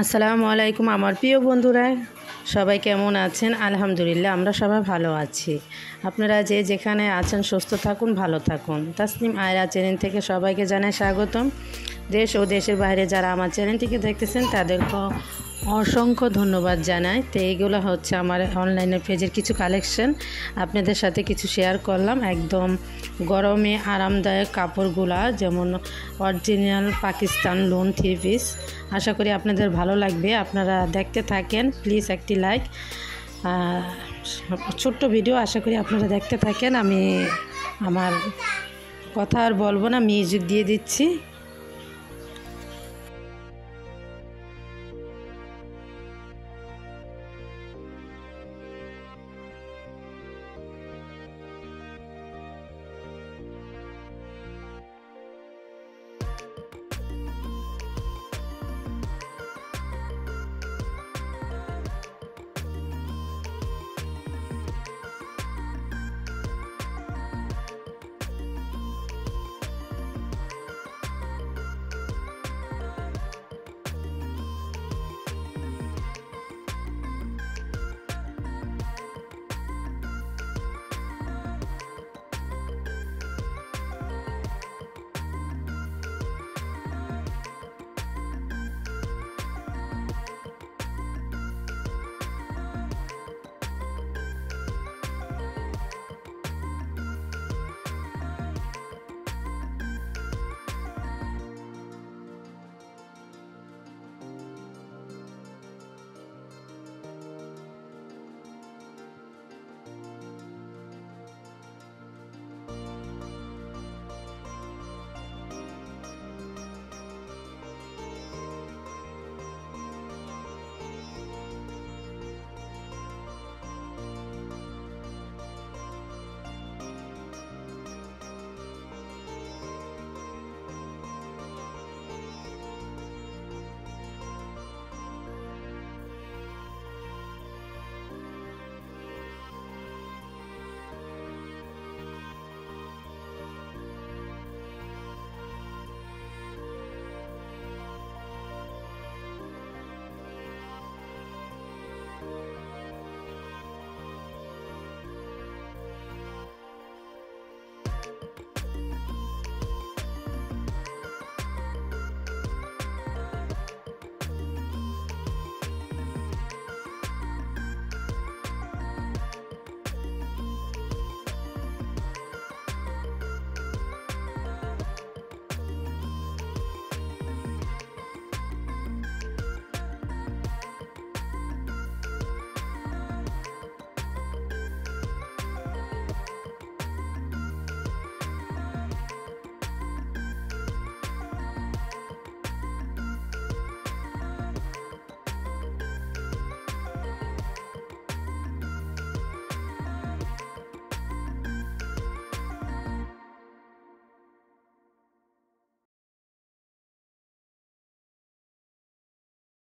আসসালামু আলাইকুম আমার প্রিয় বন্ধুরা, সবাই কেমন আছেন? আলহামদুলিল্লাহ আমরা সবাই ভালো আছি। আপনারা যে যেখানে আছেন সুস্থ থাকুন, ভালো থাকুন। তাসনিম আয়রা চ্যানেল থেকে সবাইকে জানাই স্বাগতম। দেশ ও দেশের বাইরে যারা আমার চ্যানেলটিকে দেখতেছেন তাদেরকে অসংখ্য ধন্যবাদ জানাই। তো এইগুলো হচ্ছে আমার অনলাইনের পেজের কিছু কালেকশন, আপনাদের সাথে কিছু শেয়ার করলাম। একদম গরমে আরামদায়ক কাপড়গুলা, যেমন অরিজিনাল পাকিস্তান লোন 3 পিস। আশা করি আপনাদের ভালো লাগবে, আপনারা দেখতে থাকেন। প্লিজ একটি লাইক, ছোট্ট ভিডিও, আশা করি আপনারা দেখতে থাকেন। আমি আমার কথা আর বলবো না, মিউজিক দিয়ে দিচ্ছি।